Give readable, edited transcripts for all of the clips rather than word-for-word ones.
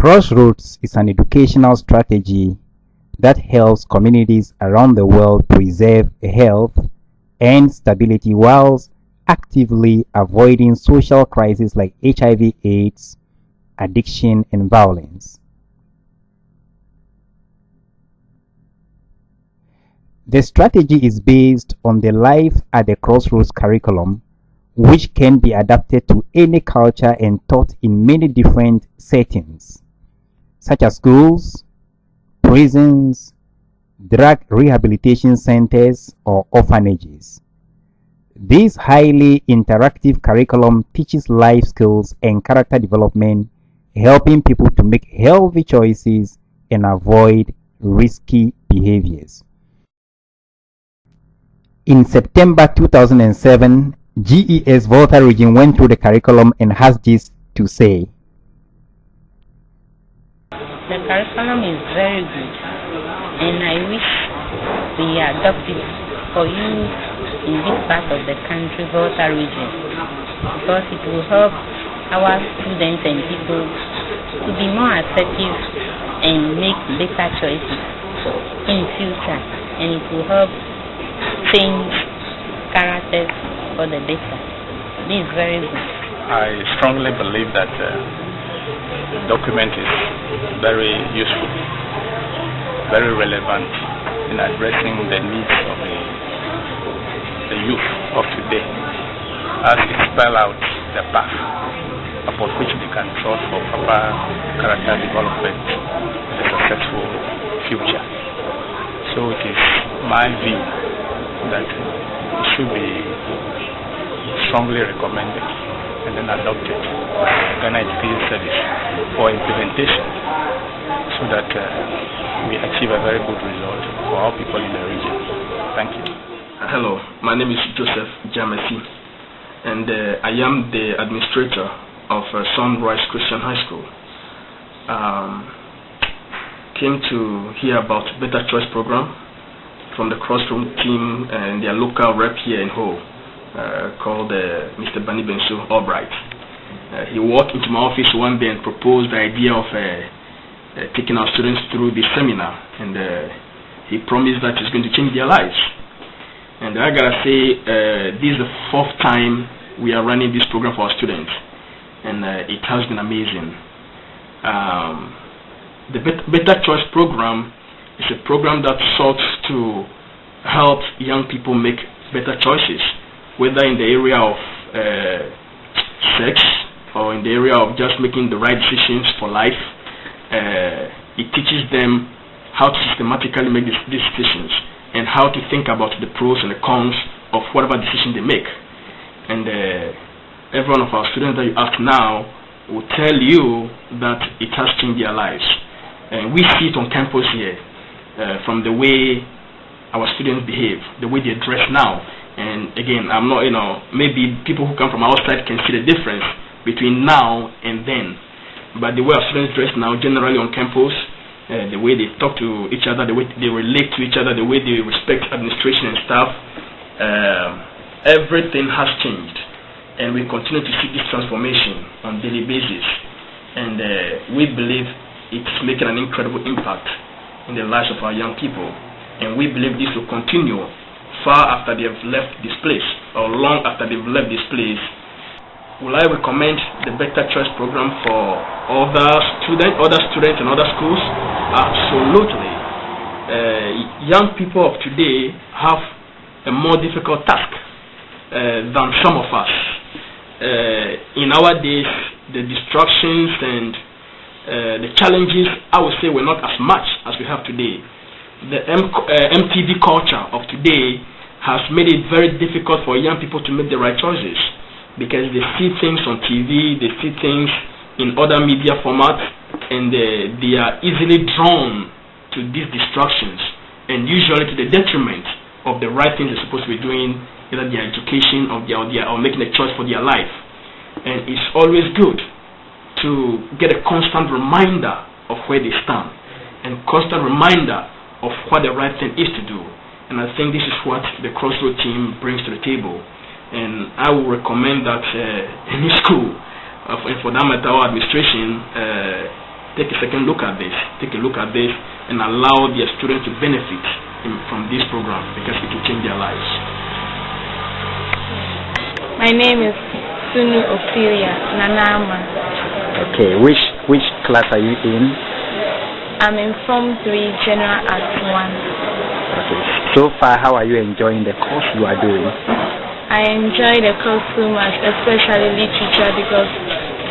CrossRoads is an educational strategy that helps communities around the world preserve health and stability whilst actively avoiding social crises like HIV/AIDS, addiction, and violence. The strategy is based on the Life at the Crossroads curriculum, which can be adapted to any culture and taught in many different settings, such as schools, prisons, drug rehabilitation centers, or orphanages. This highly interactive curriculum teaches life skills and character development, helping people to make healthy choices and avoid risky behaviors. In September 2007, GES Volta region went through the curriculum and has this to say. The curriculum is very good, and I wish we adopt it for you in this part of the country, Volta region, because it will help our students and people to be more assertive and make better choices in future, and it will help change characters for the better. This is very good. I strongly believe that the document is very useful, very relevant in addressing the needs of the youth of today, as it spells out the path upon which they can trust for proper character development and a successful future. So it is my view that it should be strongly recommended and then adopted by the Ghana Education Service for implementation, so that we achieve a very good result for all people in the region. Thank you. Hello, my name is Joseph Jamesi, and I am the administrator of Sunrise Christian High School. Came to hear about Better Choice program from the CrossRoads team and their local rep here in Ho, called Mr. Banibensu, Albright. He walked into my office one day and proposed the idea of taking our students through this seminar, and he promised that it's going to change their lives. And I gotta say, this is the fourth time we are running this program for our students, and it has been amazing. The Better Choice program is a program that sought to help young people make better choices, whether in the area of sex or in the area of just making the right decisions for life. It teaches them how to systematically make these decisions and how to think about the pros and the cons of whatever decision they make. And every one of our students that you ask now will tell you that it has changed their lives. And we see it on campus here, from the way our students behave, the way they dress now. And again, I'm not, maybe people who come from outside can see the difference between now and then. But the way our students dress now, generally on campus, the way they talk to each other, the way they relate to each other, the way they respect administration and staff, everything has changed. And we continue to see this transformation on a daily basis. And we believe it's making an incredible impact in the lives of our young people. And we believe this will continue far after they have left this place, or long after they've left this place. Will I recommend the Better Choice program for other students and other schools? Absolutely. Young people of today have a more difficult task than some of us. In our days, the distractions and the challenges, I would say, were not as much as we have today. The MTV culture of today has made it very difficult for young people to make the right choices, because they see things on TV, they see things in other media formats, and they are easily drawn to these distractions, and usually to the detriment of the right things they're supposed to be doing, either their education or making a choice for their life. And it's always good to get a constant reminder of where they stand, and constant reminder of what the right thing is to do. And I think this is what the CrossRoads team brings to the table. And I will recommend that any school, and for that matter, our administration, take a second look at this, and allow their students to benefit from this program, because it will change their lives. My name is Sunu Ophelia Nanama. Okay, which class are you in? I'm in Form 3 General Arts 1. Okay. So far, how are you enjoying the course you are doing? I enjoy the course so much, especially literature, because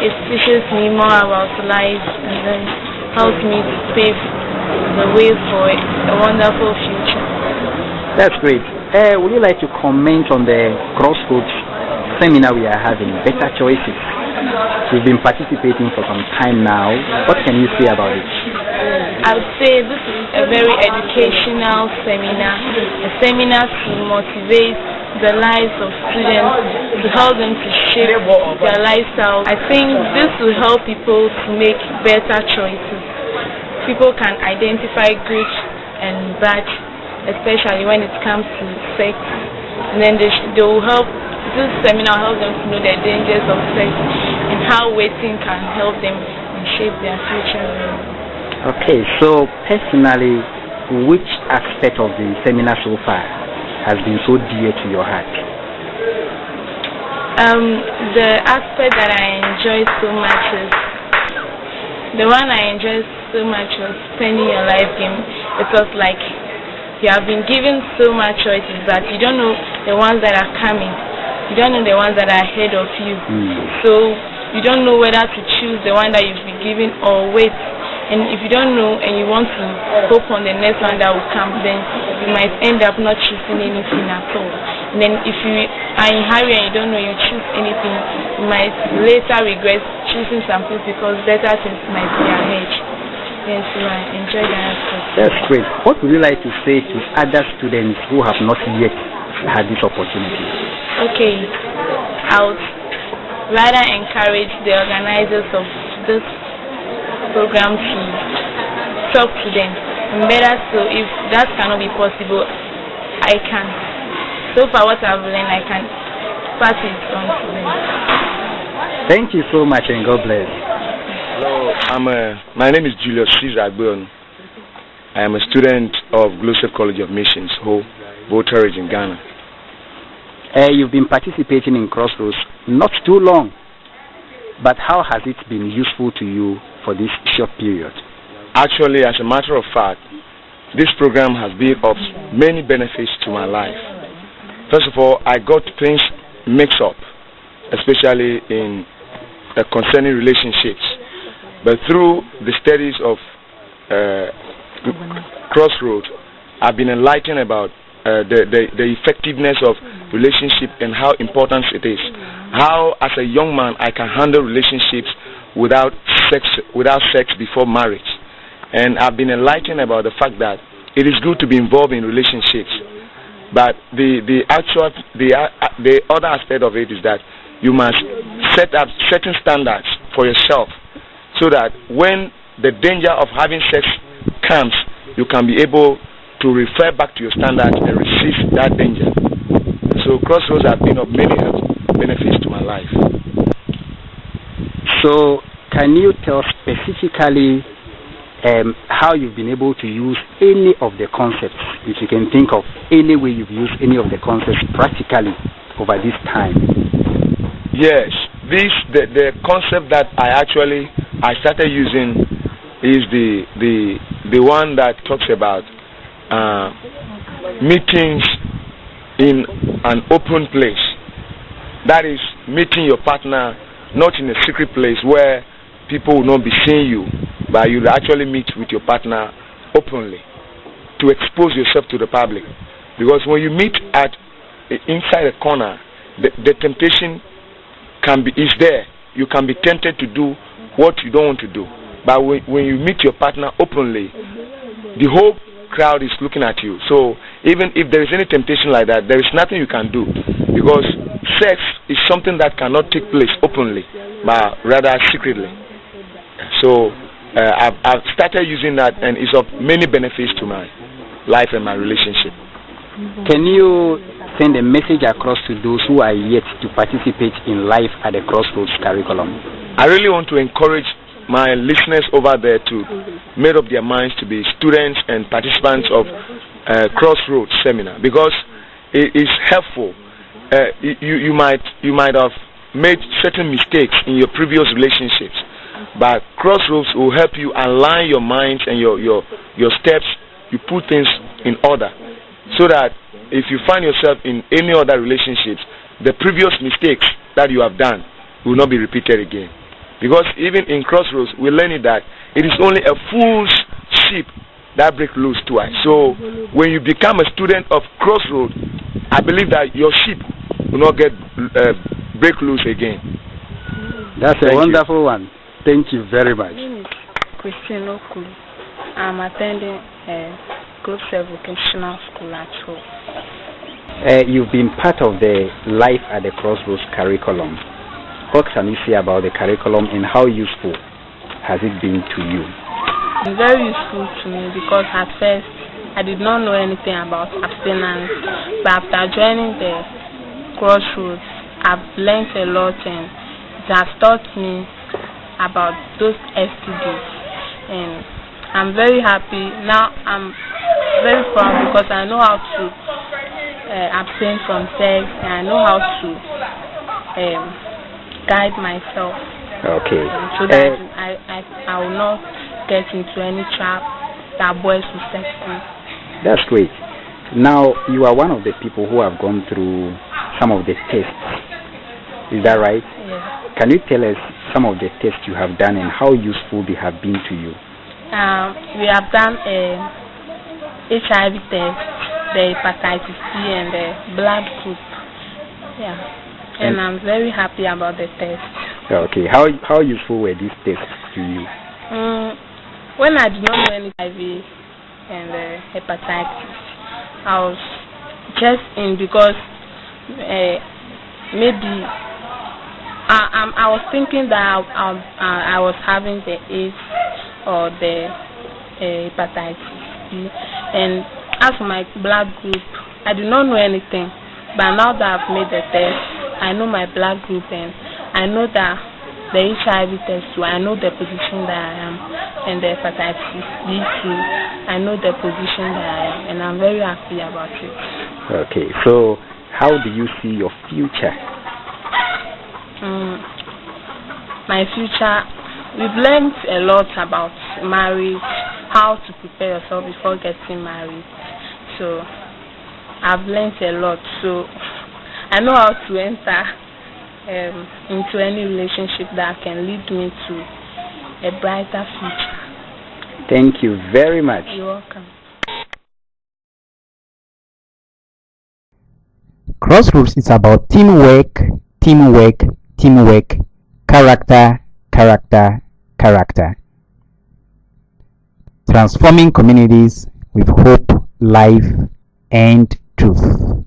it teaches me more about life and then helps me to pave the way for a wonderful future. That's great. Would you like to comment on the CrossRoads seminar we are having, Better Choices? You've been participating for some time now. What can you say about it? I would say this is a very educational seminar, a seminar to motivate the lives of students, to help them to shape their lifestyle. I think this will help people to make better choices. People can identify good and bad, especially when it comes to sex, and then they will help. This seminar helps them to know the dangers of sex and how waiting can help them and shape their future. Okay, so personally, which aspect of the seminar so far has been so dear to your heart? The aspect that I enjoyed so much is the one I enjoyed so much was spending your life game. It was like you have been given so much choices, but you don't know the ones that are coming. You don't know the ones that are ahead of you. So you don't know whether to choose the one that you've been given or wait. And if you don't know and you want to hope on the next one that will come, then you might end up not choosing anything at all. And then if you are in a hurry and you don't know you choose anything, you might later regret choosing something because better things might be ahead. Yes, so I enjoy that aspect. That's great. What would you like to say to other students who have not yet had this opportunity? Okay, I would rather encourage the organizers of this program to talk to them. And better so, if that cannot be possible, I can. So far what I've learned, I can pass it on to them. Thank you so much and God bless. Hello, my name is Julius Caesar Agbeon. I am a student of Glossop College of Missions, Voltage in Ghana. You've been participating in CrossRoads not too long, but how has it been useful to you for this short period? Actually, as a matter of fact, this program has been of many benefits to my life. First of all, I got things mixed up, especially in concerning relationships. But through the studies of CrossRoads, I've been enlightened about the effectiveness of relationship and how important it is. How, as a young man, I can handle relationships without sex before marriage. And I've been enlightened about the fact that it is good to be involved in relationships, but the other aspect of it is that you must set up certain standards for yourself, so that when the danger of having sex comes, you can be able to refer back to your standards and resist that danger. So CrossRoads have been of many benefits to my life. So can you tell specifically how you've been able to use any of the concepts, if you can think of any way you've used any of the concepts practically over this time? Yes, the concept that I started using is the one that talks about meetings in an open place. That is, meeting your partner not in a secret place where people will not be seeing you, but you actually meet with your partner openly to expose yourself to the public. Because when you meet inside a corner, the temptation is there. You can be tempted to do what you don't want to do. But when you meet your partner openly, the whole crowd is looking at you. So even if there is any temptation like that, there is nothing you can do, because sex is something that cannot take place openly, but rather secretly. So I've started using that, and it's of many benefits to my life and my relationship. Can you send a message across to those who are yet to participate in life at the CrossRoads curriculum? I really want to encourage my listeners over there to make up their minds to be students and participants of CrossRoads seminar, because it is helpful. You might have made certain mistakes in your previous relationships, but CrossRoads will help you align your minds and your steps. You put things in order, so that if you find yourself in any other relationships, the previous mistakes that you have done will not be repeated again. Because even in CrossRoads, we learn that it is only a fool's sheep that break loose twice. So when you become a student of CrossRoads, I believe that your sheep will not get break loose again. That's a wonderful one. Thank you very much. My name is Christine Okulu. I'm attending CrossRoads Vocational School at home. You've been part of the Life at the Crossroads curriculum. What can you say about the curriculum and how useful has it been to you? It's very useful to me because at first I did not know anything about abstinence, but after joining the CrossRoads, I've learned a lot and it has taught me about those STDs, and I'm very happy. Now I'm very proud because I know how to abstain from sex, and I know how to guide myself. Okay. So that I will not get into any trap that boys will sex me. That's great. Now, you are one of the people who have gone through some of the tests. Is that right? Yes. Can you tell us some of the tests you have done and how useful they have been to you? We have done a HIV test, the hepatitis C, and the blood group. Yeah. And I'm very happy about the test. Okay. How useful were these tests to you? When I did not know any HIV and hepatitis, I was just in because maybe I was thinking that I was having the AIDS or the hepatitis C. And as for my blood group, I did not know anything. But now that I've made the test, I know my blood group and I know that the HIV test too. I know the position that I am, and the hepatitis B too. I know the position that I am, and I'm very happy about it. Okay, so how do you see your future? My future, we've learned a lot about marriage, how to prepare yourself before getting married. So I've learned a lot. So I know how to enter into any relationship that can lead me to a brighter future. Thank you very much. You're welcome. CrossRoads is about teamwork, character. Transforming communities with hope, life, and truth.